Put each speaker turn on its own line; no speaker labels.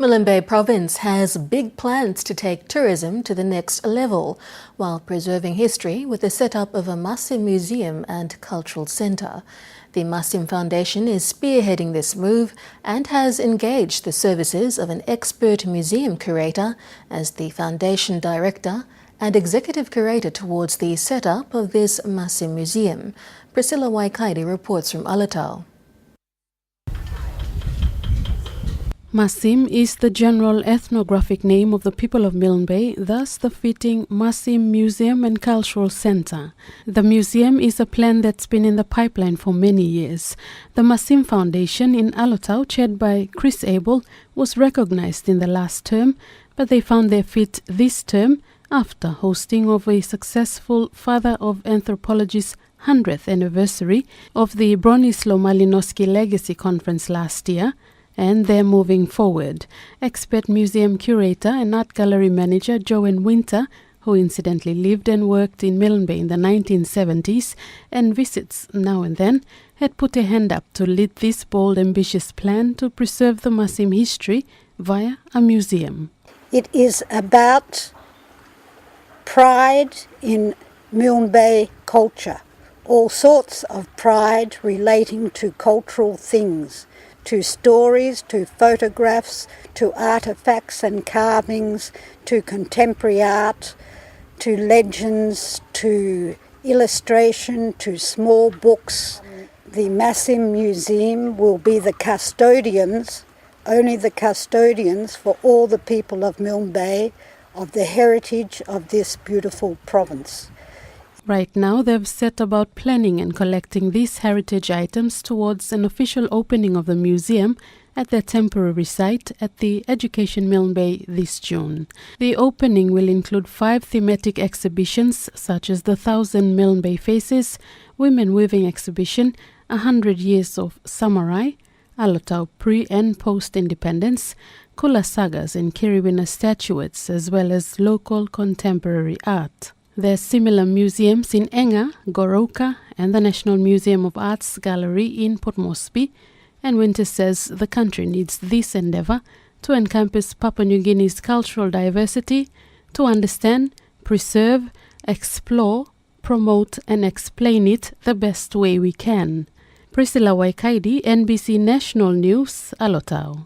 Milne Bay Province has big plans to take tourism to the next level while preserving history with the setup of a Massim Museum and Cultural Centre. The Massim Foundation is spearheading this move and has engaged the services of an expert museum curator as the foundation director and executive curator towards the setup of this Massim Museum. Priscilla Waikaidi reports from Alatau.
Massim is the general ethnographic name of the people of Milne Bay, thus the fitting Massim Museum and Cultural Centre. The museum is a plan that's been in the pipeline for many years. The Massim Foundation in Alatau, chaired by Chris Abel, was recognized in the last term, but they found their feet this term after hosting of a successful Father of Anthropology's 100th anniversary of the Bronislaw Malinowski Legacy Conference last year. And they're moving forward. Expert museum curator and art gallery manager Joanne Winter, who incidentally lived and worked in Milne Bay in the 1970s and visits now and then, had put a hand up to lead this bold, ambitious plan to preserve the Massim history via a museum.
It is about pride in Milne Bay culture, all sorts of pride relating to cultural things, to stories, to photographs, to artefacts and carvings, to contemporary art, to legends, to illustration, to small books. The Massim Museum will be the custodians, only the custodians for all the people of Milne Bay, of the heritage of this beautiful province.
Right now, they've set about planning and collecting these heritage items towards an official opening of the museum at their temporary site at the Education Milne Bay this June. The opening will include 5 thematic exhibitions such as the 1,000 Milne Bay Faces, Women Weaving Exhibition, 100 Years of Samurai, Alatau Pre- and Post-Independence, Kula Sagas and Kiriwina Statuettes, as well as local contemporary art. There are similar museums in Enga, Goroka, and the National Museum of Arts Gallery in Port Moresby, and Winter says the country needs this endeavour to encompass Papua New Guinea's cultural diversity, to understand, preserve, explore, promote and explain it the best way we can. Priscilla Waikaidi, NBC National News, Alatau.